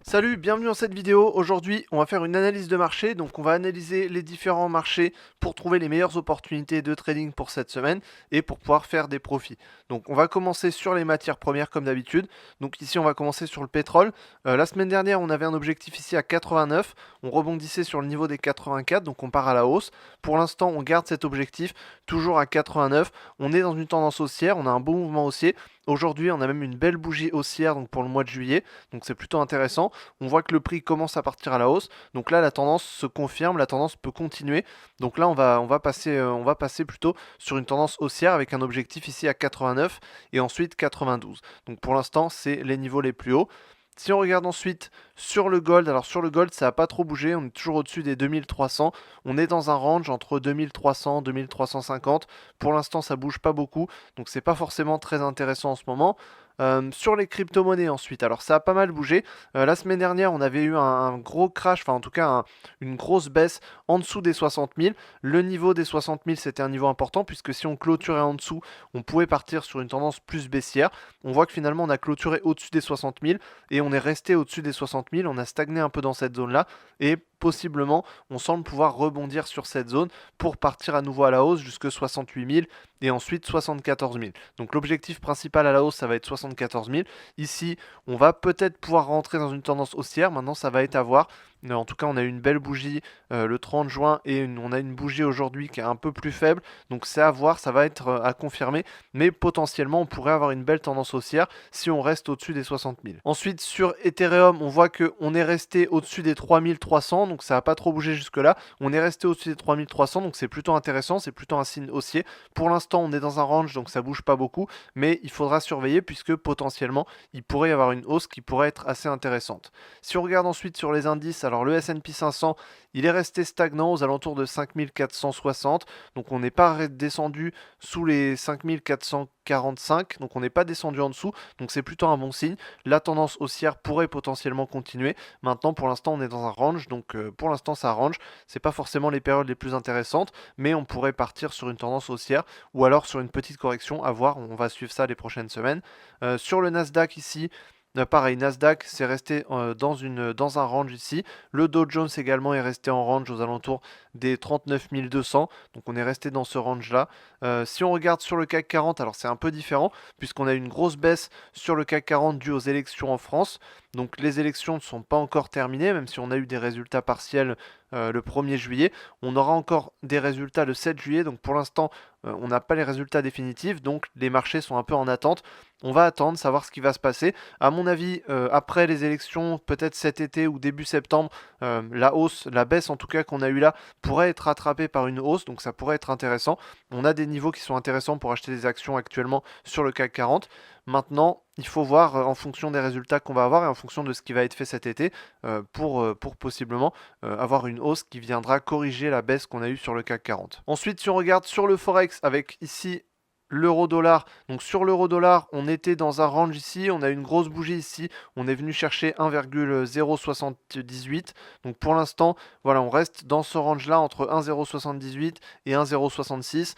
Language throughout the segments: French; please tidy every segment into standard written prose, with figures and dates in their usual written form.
Salut, bienvenue dans cette vidéo. Aujourd'hui, on va faire une analyse de marché. Donc, on va analyser les différents marchés pour trouver les meilleures opportunités de trading pour cette semaine et pour pouvoir faire des profits. Donc, on va commencer sur les matières premières comme d'habitude. Donc, ici, on va commencer sur le pétrole. La semaine dernière, on avait un objectif ici à 89. On rebondissait sur le niveau des 84. Donc, on part à la hausse. Pour l'instant, on garde cet objectif toujours à 89. On est dans une tendance haussière. On a un bon mouvement haussier. Aujourd'hui, on a même une belle bougie haussière donc pour le mois de juillet. Donc, c'est plutôt intéressant. On voit que le prix commence à partir à la hausse. Donc là, la tendance se confirme, la tendance peut continuer. Donc là, on va passer plutôt sur une tendance haussière avec un objectif ici à 89 et ensuite 92. Donc pour l'instant, c'est les niveaux les plus hauts. Si on regarde ensuite sur le gold, alors sur le gold, ça n'a pas trop bougé, on est toujours au-dessus des 2300. On est dans un range entre 2300 et 2350. Pour l'instant, ça bouge pas beaucoup, donc c'est pas forcément très intéressant en ce moment. Sur les crypto-monnaies ensuite, alors ça a pas mal bougé. La semaine dernière, on avait eu un gros crash, enfin en tout cas une grosse baisse en dessous des 60 000. Le niveau des 60 000, c'était un niveau important puisque si on clôturait en dessous, on pouvait partir sur une tendance plus baissière. On voit que finalement, on a clôturé au-dessus des 60 000 et on est resté au-dessus des 60 000. On a stagné un peu dans cette zone-là et possiblement, on semble pouvoir rebondir sur cette zone pour partir à nouveau à la hausse jusque 68 000 et ensuite 74 000. Donc l'objectif principal à la hausse, ça va être 74 000. Ici, on va peut-être pouvoir rentrer dans une tendance haussière. Maintenant, ça va être à voir. En tout cas, on a eu une belle bougie le 30 juin et on a une bougie aujourd'hui qui est un peu plus faible. Donc c'est à voir, ça va être à confirmer. Mais potentiellement, on pourrait avoir une belle tendance haussière si on reste au-dessus des 60 000. Ensuite, sur Ethereum, on voit qu'on est resté au-dessus des 3300. Donc ça n'a pas trop bougé jusque-là. On est resté au-dessus des 3300. Donc c'est plutôt intéressant. C'est plutôt un signe haussier. Pour l'instant, on est dans un range, donc ça bouge pas beaucoup. Mais il faudra surveiller puisque potentiellement, il pourrait y avoir une hausse qui pourrait être assez intéressante. Si on regarde ensuite sur les indices, alors le S&P 500, il est resté stagnant aux alentours de 5460, donc on n'est pas descendu sous les 5445, donc on n'est pas descendu en dessous, donc c'est plutôt un bon signe. La tendance haussière pourrait potentiellement continuer. Maintenant, pour l'instant, on est dans un range, donc pour l'instant, ça range. C'est pas forcément les périodes les plus intéressantes, mais on pourrait partir sur une tendance haussière ou alors sur une petite correction. À voir, on va suivre ça les prochaines semaines. Sur le Nasdaq ici, pareil, Nasdaq, c'est resté dans un range ici. Le Dow Jones également est resté en range aux alentours des 39 200. Donc on est resté dans ce range-là. Si on regarde sur le CAC 40, alors c'est un peu différent puisqu'on a une grosse baisse sur le CAC 40 due aux élections en France. Donc les élections ne sont pas encore terminées, même si on a eu des résultats partiels le 1er juillet. On aura encore des résultats le 7 juillet. Donc pour l'instant, on n'a pas les résultats définitifs. Donc les marchés sont un peu en attente. On va attendre, savoir ce qui va se passer. À mon avis, après les élections, peut-être cet été ou début septembre, la hausse, la baisse en tout cas qu'on a eu là, pourrait être rattrapée par une hausse, donc ça pourrait être intéressant. On a des niveaux qui sont intéressants pour acheter des actions actuellement sur le CAC 40. Maintenant, il faut voir en fonction des résultats qu'on va avoir et en fonction de ce qui va être fait cet été pour possiblement avoir une hausse qui viendra corriger la baisse qu'on a eue sur le CAC 40. Ensuite, si on regarde sur le Forex avec ici l'euro-dollar. Donc sur l'euro-dollar, on était dans un range ici, on a une grosse bougie ici, on est venu chercher 1,078. Donc pour l'instant, voilà, on reste dans ce range-là entre 1,078 et 1,066.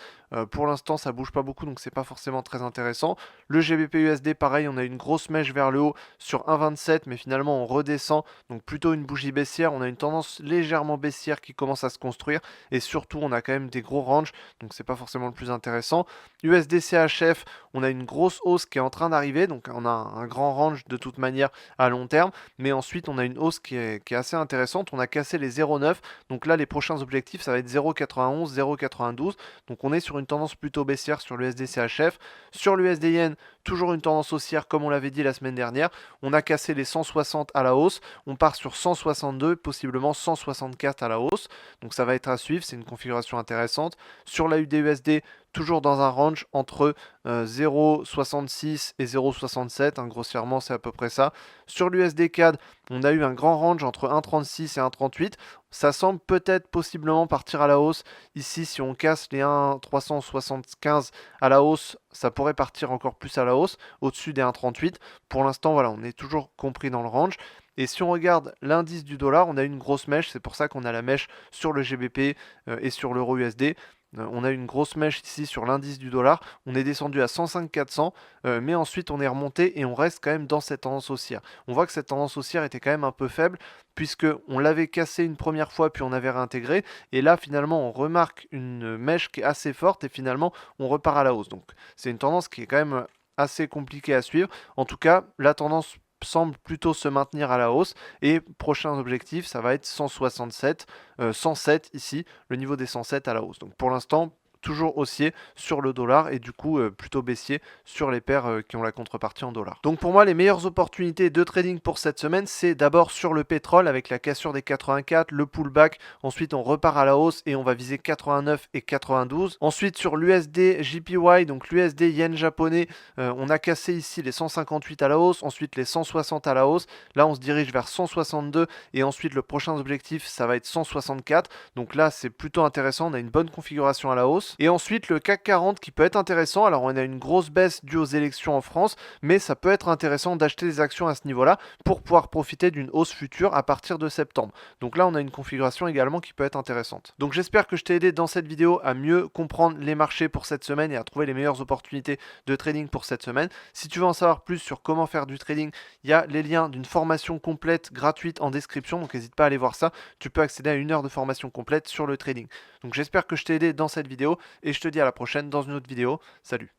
Pour l'instant, ça bouge pas beaucoup, donc c'est pas forcément très intéressant. Le GBP USD, pareil, on a une grosse mèche vers le haut sur 1,27, mais finalement on redescend, donc plutôt une bougie baissière. On a une tendance légèrement baissière qui commence à se construire, et surtout on a quand même des gros ranges, donc c'est pas forcément le plus intéressant. USD CHF, on a une grosse hausse qui est en train d'arriver, donc on a un grand range de toute manière à long terme, mais ensuite on a une hausse qui est assez intéressante. On a cassé les 0,9, donc là les prochains objectifs ça va être 0,91, 0,92, donc on est sur une tendance plutôt baissière sur l'USD CHF. Sur l'USD Yen, toujours une tendance haussière comme on l'avait dit la semaine dernière. On a cassé les 160 à la hausse, on part sur 162, possiblement 164 à la hausse, donc ça va être à suivre, c'est une configuration intéressante. Sur la UDUSD, toujours dans un range entre 0,66 et 0,67, hein, grossièrement c'est à peu près ça. Sur l'USD CAD, on a eu un grand range entre 1,36 et 1,38. Ça semble peut-être possiblement partir à la hausse. Ici, si on casse les 1,375 à la hausse, ça pourrait partir encore plus à la hausse, au-dessus des 1,38. Pour l'instant, voilà, on est toujours compris dans le range. Et si on regarde l'indice du dollar, on a une grosse mèche, c'est pour ça qu'on a la mèche sur le GBP et sur l'euro USD. On a une grosse mèche ici sur l'indice du dollar, on est descendu à 105 400, mais ensuite on est remonté et on reste quand même dans cette tendance haussière. On voit que cette tendance haussière était quand même un peu faible, puisque on l'avait cassé une première fois puis on avait réintégré, et là finalement on remarque une mèche qui est assez forte et finalement on repart à la hausse. Donc c'est une tendance qui est quand même assez compliquée à suivre. En tout cas, la tendance semble plutôt se maintenir à la hausse, et prochain objectif ça va être 167, 107 ici, le niveau des 107 à la hausse. Donc pour l'instant toujours haussier sur le dollar et du coup plutôt baissier sur les paires qui ont la contrepartie en dollars. Donc pour moi les meilleures opportunités de trading pour cette semaine, c'est d'abord sur le pétrole avec la cassure des 84, le pullback, ensuite on repart à la hausse et on va viser 89 et 92. Ensuite sur l'USD JPY, donc l'USD yen japonais, on a cassé ici les 158 à la hausse, ensuite les 160 à la hausse, là on se dirige vers 162 et ensuite le prochain objectif ça va être 164. Donc là c'est plutôt intéressant, on a une bonne configuration à la hausse. Et ensuite le CAC 40 qui peut être intéressant, alors on a une grosse baisse due aux élections en France, mais ça peut être intéressant d'acheter des actions à ce niveau-là pour pouvoir profiter d'une hausse future à partir de septembre. Donc là on a une configuration également qui peut être intéressante. Donc j'espère que je t'ai aidé dans cette vidéo à mieux comprendre les marchés pour cette semaine et à trouver les meilleures opportunités de trading pour cette semaine. Si tu veux en savoir plus sur comment faire du trading, il y a les liens d'une formation complète gratuite en description, donc n'hésite pas à aller voir ça. Tu peux accéder à 1 heure de formation complète sur le trading. Donc j'espère que je t'ai aidé dans cette vidéo et je te dis à la prochaine dans une autre vidéo. Salut!